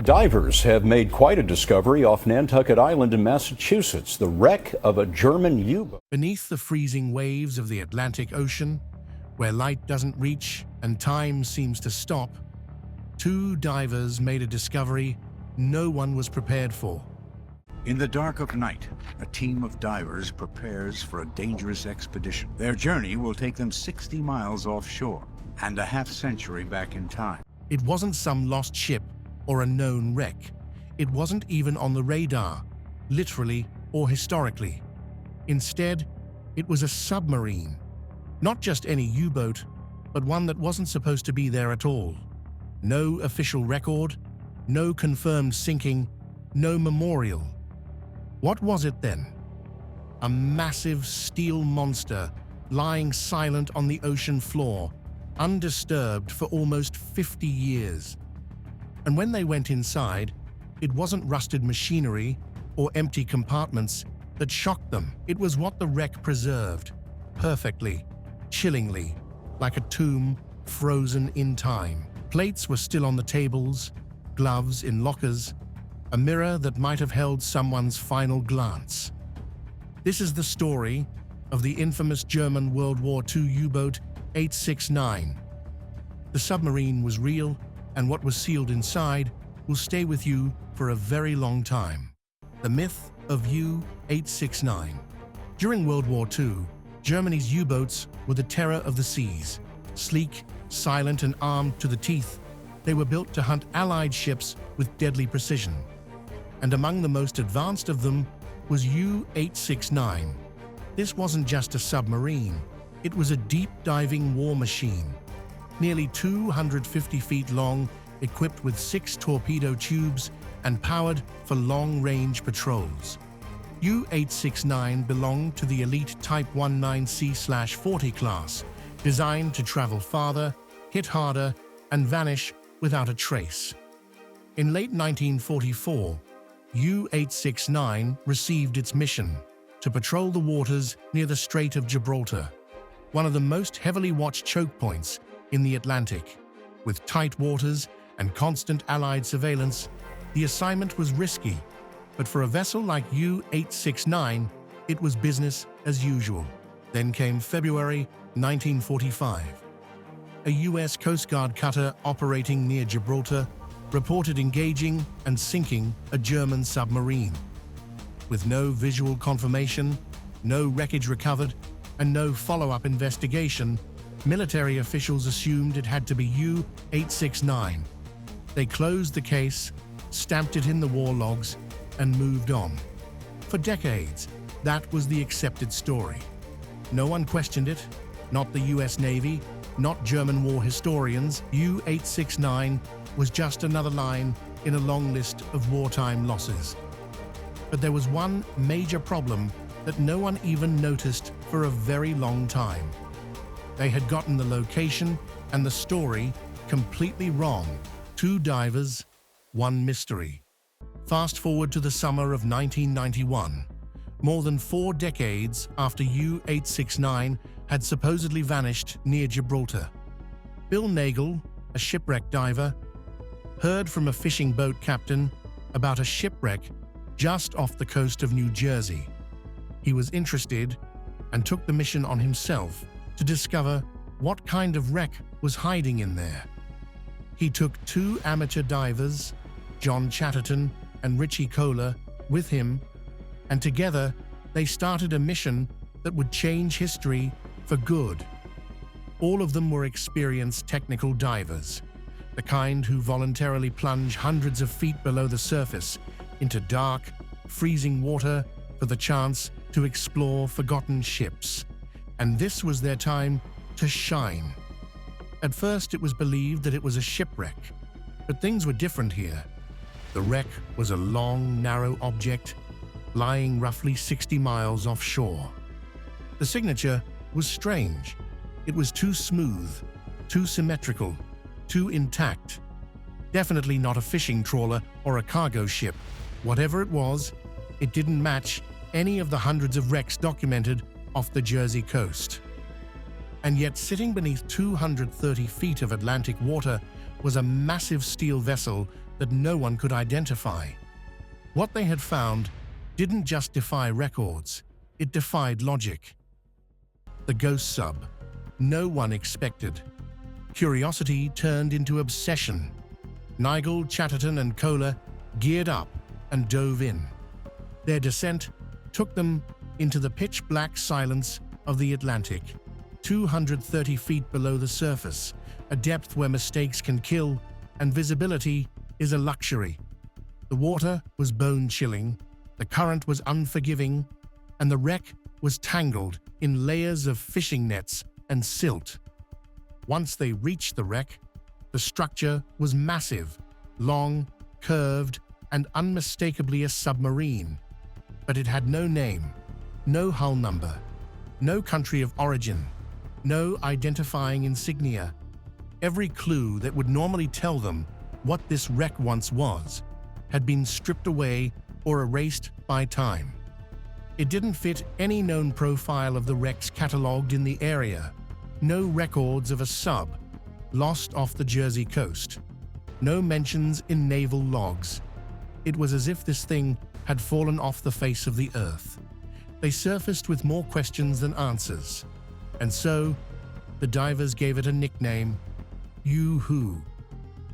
Divers have made quite a discovery off Nantucket Island in Massachusetts, the wreck of a German U-boat. Beneath the freezing waves of the Atlantic Ocean, where light doesn't reach and time seems to stop, two divers made a discovery no one was prepared for. In the dark of night, a team of divers prepares for a dangerous expedition. Their journey will take them 60 miles offshore and a half-century back in time. It wasn't some lost ship or a known wreck. It wasn't even on the radar, literally or historically. Instead, it was a submarine. Not just any U-boat, but one that wasn't supposed to be there at all. No official record, no confirmed sinking, no memorial. What was it then? A massive steel monster lying silent on the ocean floor, undisturbed for almost 50 years. And when they went inside, it wasn't rusted machinery or empty compartments that shocked them. It was what the wreck preserved, perfectly, chillingly, like a tomb frozen in time. Plates were still on the tables, gloves in lockers, a mirror that might have held someone's final glance. This is the story of the infamous German World War II U-boat 869. The submarine was real, and what was sealed inside will stay with you for a very long time. The myth of U-869. During World War II, Germany's U-boats were the terror of the seas. Sleek, silent, and armed to the teeth, they were built to hunt Allied ships with deadly precision. And among the most advanced of them was U-869. This wasn't just a submarine, it was a deep-diving war machine. Nearly 250 feet long, equipped with 6 torpedo tubes and powered for long-range patrols. U-869 belonged to the elite Type 19C/40 class, designed to travel farther, hit harder, and vanish without a trace. In late 1944, U-869 received its mission to patrol the waters near the Strait of Gibraltar, one of the most heavily watched choke points in the Atlantic. With tight waters and constant Allied surveillance, the assignment was risky, but for a vessel like U-869, it was business as usual. Then came February 1945. A U.S. Coast Guard cutter operating near Gibraltar reported engaging and sinking a German submarine. With no visual confirmation, no wreckage recovered, and no follow-up investigation, military officials assumed it had to be U-869. They closed the case, stamped it in the war logs, and moved on. For decades, that was the accepted story. No one questioned it, not the US Navy, not German war historians. U-869 was just another line in a long list of wartime losses. But there was one major problem that no one even noticed for a very long time. They had gotten the location and the story completely wrong. 2 divers, 1 mystery. Fast forward to the summer of 1991, more than 4 decades after U-869 had supposedly vanished near Gibraltar. Bill Nagel, a shipwreck diver, heard from a fishing boat captain about a shipwreck just off the coast of New Jersey. He was interested and took the mission on himself to discover what kind of wreck was hiding in there. He took 2 amateur divers, John Chatterton and Richie Kohler, with him, and together they started a mission that would change history for good. All of them were experienced technical divers, the kind who voluntarily plunge hundreds of feet below the surface into dark, freezing water for the chance to explore forgotten ships. And this was their time to shine. At first, it was believed that it was a shipwreck, but things were different here. The wreck was a long, narrow object lying roughly 60 miles offshore. The signature was strange. It was too smooth, too symmetrical, too intact. Definitely not a fishing trawler or a cargo ship. Whatever it was, it didn't match any of the hundreds of wrecks documented off the Jersey coast. And yet, sitting beneath 230 feet of Atlantic water was a massive steel vessel that no one could identify. What they had found didn't just defy records, it defied logic. The ghost sub. No one expected. Curiosity turned into obsession. Nigel, Chatterton, and Kohler geared up and dove in. Their descent took them into the pitch-black silence of the Atlantic, 230 feet below the surface, a depth where mistakes can kill and visibility is a luxury. The water was bone-chilling, the current was unforgiving, and the wreck was tangled in layers of fishing nets and silt. Once they reached the wreck, the structure was massive, long, curved, and unmistakably a submarine. But it had no name, no hull number, no country of origin, no identifying insignia. Every clue that would normally tell them what this wreck once was had been stripped away or erased by time. It didn't fit any known profile of the wrecks catalogued in the area. No records of a sub lost off the Jersey coast. No mentions in naval logs. It was as if this thing had fallen off the face of the earth. They surfaced with more questions than answers. And so, the divers gave it a nickname, Yoo-Hoo.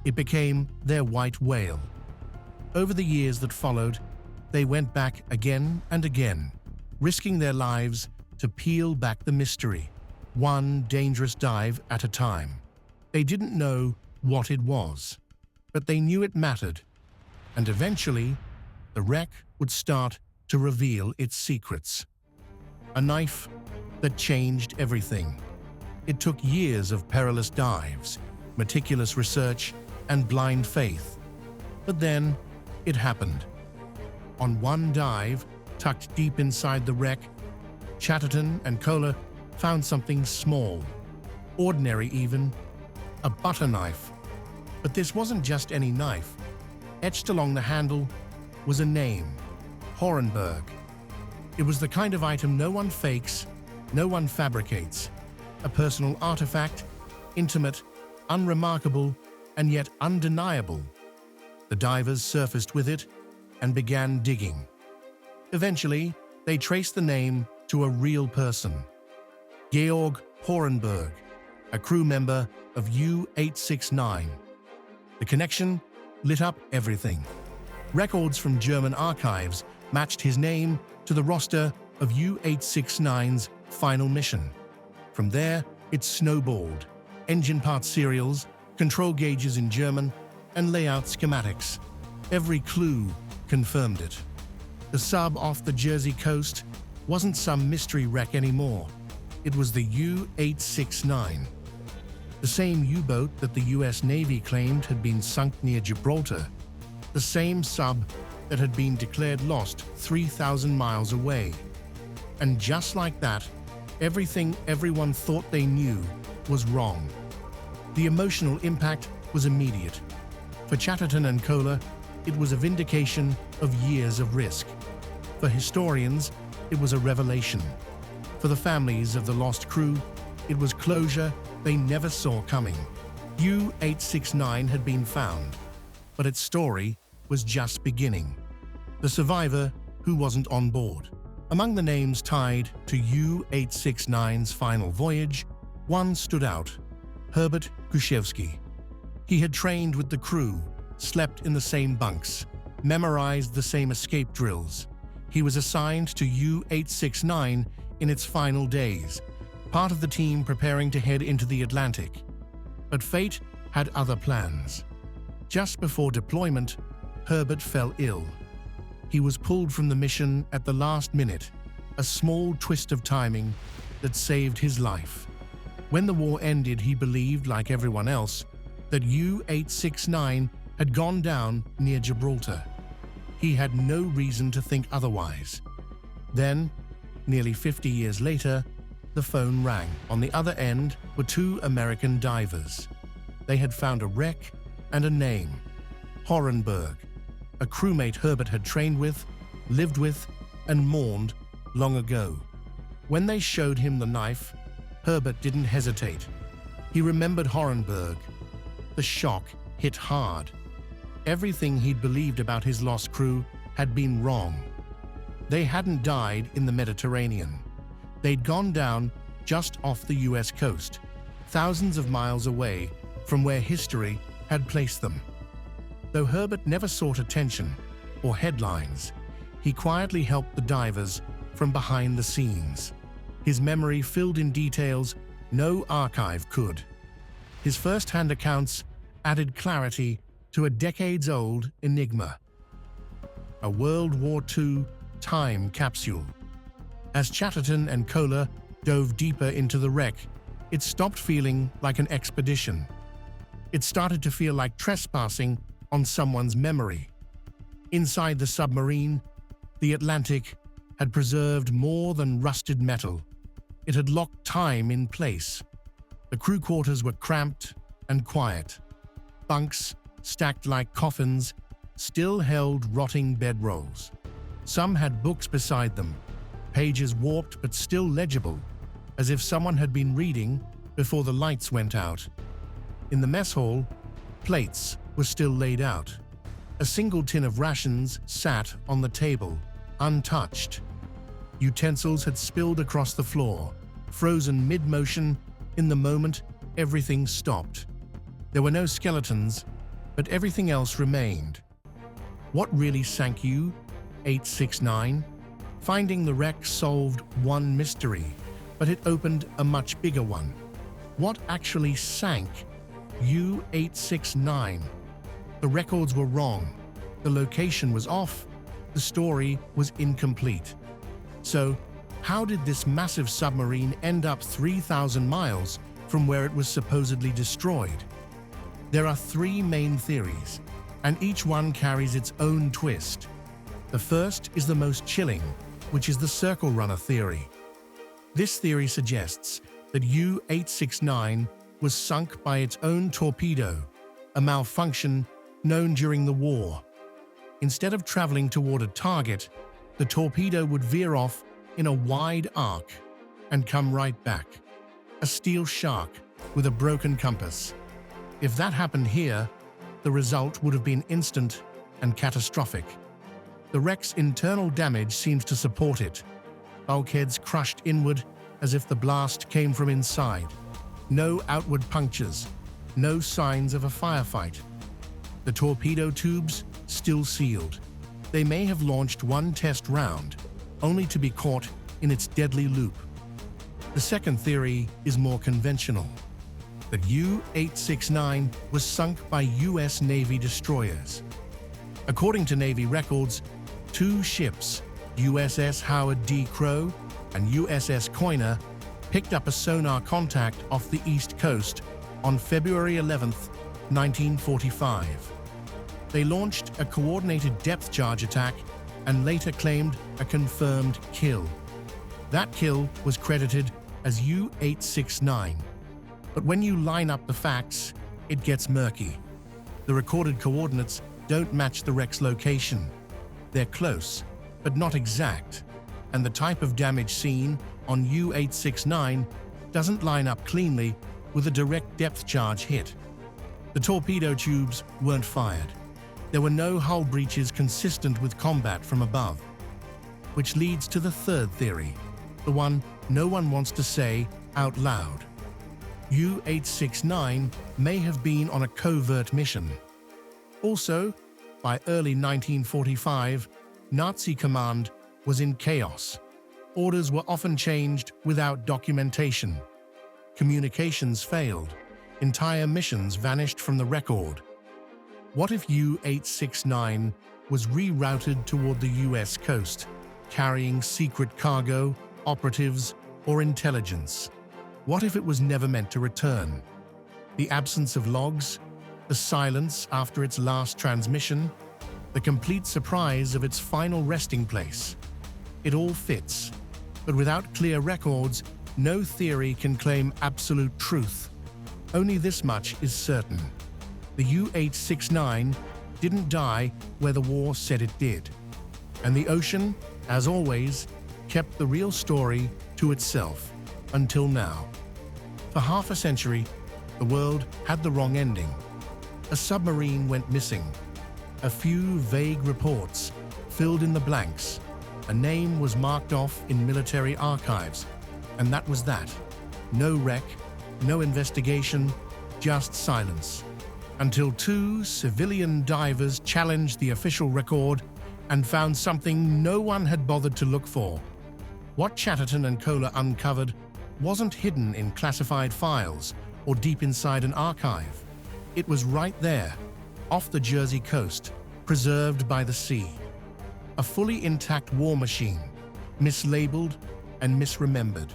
It became their white whale. Over the years that followed, they went back again and again, risking their lives to peel back the mystery, one dangerous dive at a time. They didn't know what it was, but they knew it mattered, and eventually, the wreck would start to reveal its secrets. A knife that changed everything. It took years of perilous dives, meticulous research, and blind faith. But then, it happened. On one dive, tucked deep inside the wreck, Chatterton and Kohler found something small, ordinary even, a butter knife. But this wasn't just any knife. Etched along the handle was a name, Horenberg. It was the kind of item no one fakes, no one fabricates. A personal artifact, intimate, unremarkable, and yet undeniable. The divers surfaced with it and began digging. Eventually, they traced the name to a real person, Georg Horenberg, a crew member of U-869. The connection lit up everything. Records from German archives matched his name to the roster of U-869's final mission. From there, it snowballed. Engine part serials, control gauges in German, and layout schematics. Every clue confirmed it. The sub off the Jersey coast wasn't some mystery wreck anymore. It was the U-869. The same U-boat that the US Navy claimed had been sunk near Gibraltar. The same sub that had been declared lost 3,000 miles away. And just like that, everything everyone thought they knew was wrong. The emotional impact was immediate. For Chatterton and Kohler, it was a vindication of years of risk. For historians, it was a revelation. For the families of the lost crew, it was closure they never saw coming. U-869 had been found, but its story was just beginning. The survivor who wasn't on board. Among the names tied to U-869's final voyage, one stood out, Herbert Kuszewski. He had trained with the crew, slept in the same bunks, memorized the same escape drills. He was assigned to U-869 in its final days, part of the team preparing to head into the Atlantic. But fate had other plans. Just before deployment, Herbert fell ill. He was pulled from the mission at the last minute, a small twist of timing that saved his life. When the war ended, he believed, like everyone else, that U-869 had gone down near Gibraltar. He had no reason to think otherwise. Then, nearly 50 years later, the phone rang. On the other end were two American divers. They had found a wreck and a name, Horenberg, a crewmate Herbert had trained with, lived with, and mourned long ago. When they showed him the knife, Herbert didn't hesitate. He remembered Horenberg. The shock hit hard. Everything he'd believed about his lost crew had been wrong. They hadn't died in the Mediterranean. They'd gone down just off the US coast, thousands of miles away from where history had placed them. Though Herbert never sought attention or headlines, he quietly helped the divers from behind the scenes. His memory filled in details no archive could. His first-hand accounts added clarity to a decades-old enigma. A World War II time capsule. As Chatterton and Kohler dove deeper into the wreck, it stopped feeling like an expedition. It started to feel like trespassing on someone's memory. Inside the submarine, the Atlantic had preserved more than rusted metal. It had locked time in place. The crew quarters were cramped and quiet. Bunks, stacked like coffins, still held rotting bedrolls. Some had books beside them, pages warped but still legible, as if someone had been reading before the lights went out. In the mess hall, plates were still laid out. A single tin of rations sat on the table, untouched. Utensils had spilled across the floor, frozen mid-motion. In the moment, everything stopped. There were no skeletons, but everything else remained. What really sank U-869? Finding the wreck solved one mystery, but it opened a much bigger one. What actually sank U-869? The records were wrong, the location was off, the story was incomplete. So, how did this massive submarine end up 3,000 miles from where it was supposedly destroyed? There are three main theories, and each one carries its own twist. The first is the most chilling, which is the Circle Runner theory. This theory suggests that U-869 was sunk by its own torpedo, a malfunction known during the war. Instead of traveling toward a target, the torpedo would veer off in a wide arc and come right back. A steel shark with a broken compass. If that happened here, the result would have been instant and catastrophic. The wreck's internal damage seems to support it. Bulkheads crushed inward as if the blast came from inside. No outward punctures, no signs of a firefight. The torpedo tubes still sealed. They may have launched one test round, only to be caught in its deadly loop. The second theory is more conventional, that U-869 was sunk by U.S. Navy destroyers. According to Navy records, two ships, USS Howard D. Crowe and USS Coiner, picked up a sonar contact off the East Coast on February 11, 1945. They launched a coordinated depth charge attack and later claimed a confirmed kill. That kill was credited as U-869. But when you line up the facts, it gets murky. The recorded coordinates don't match the wreck's location. They're close, but not exact, and the type of damage seen on U-869 doesn't line up cleanly with a direct depth charge hit. The torpedo tubes weren't fired. There were no hull breaches consistent with combat from above. Which leads to the third theory, the one no one wants to say out loud. U-869 may have been on a covert mission. Also, by early 1945, Nazi command was in chaos. Orders were often changed without documentation. Communications failed. Entire missions vanished from the record. What if U-869 was rerouted toward the US coast, carrying secret cargo, operatives, or intelligence? What if it was never meant to return? The absence of logs, the silence after its last transmission, the complete surprise of its final resting place. It all fits, but without clear records, no theory can claim absolute truth. Only this much is certain. The U-869 didn't die where the war said it did. And the ocean, as always, kept the real story to itself, until now. For half a century, the world had the wrong ending. A submarine went missing. A few vague reports filled in the blanks. A name was marked off in military archives, and that was that. No wreck, no investigation, just silence. Until two civilian divers challenged the official record and found something no one had bothered to look for. What Chatterton and Kohler uncovered wasn't hidden in classified files or deep inside an archive. It was right there, off the Jersey coast, preserved by the sea. A fully intact war machine, mislabeled and misremembered.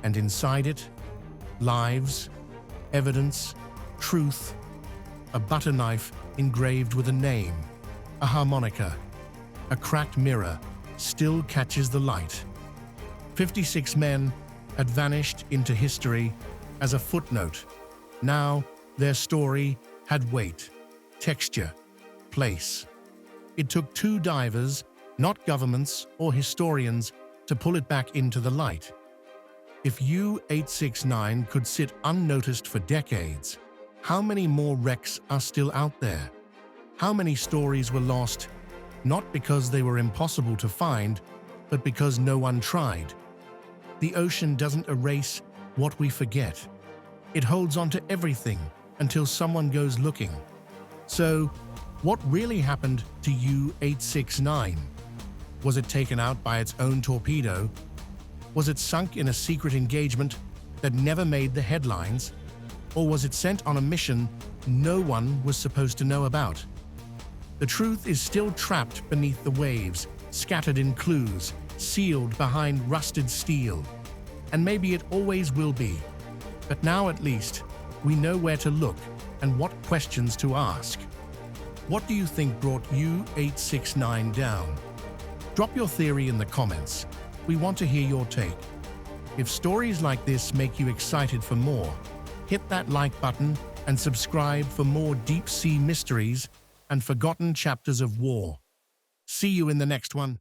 And inside it, lives, evidence, truth, a butter knife engraved with a name, a harmonica, a cracked mirror still catches the light. 56 men had vanished into history as a footnote. Now their story had weight, texture, place. It took two divers, not governments or historians, to pull it back into the light. If U-869 could sit unnoticed for decades, how many more wrecks are still out there? How many stories were lost, not because they were impossible to find, but because no one tried? The ocean doesn't erase what we forget. It holds on to everything until someone goes looking. So, what really happened to U-869? Was it taken out by its own torpedo? Was it sunk in a secret engagement that never made the headlines? Or was it sent on a mission no one was supposed to know about? The truth is still trapped beneath the waves, scattered in clues, sealed behind rusted steel. And maybe it always will be. But now at least, we know where to look and what questions to ask. What do you think brought U-869 down? Drop your theory in the comments. We want to hear your take. If stories like this make you excited for more, hit that like button and subscribe for more deep-sea mysteries and forgotten chapters of war. See you in the next one.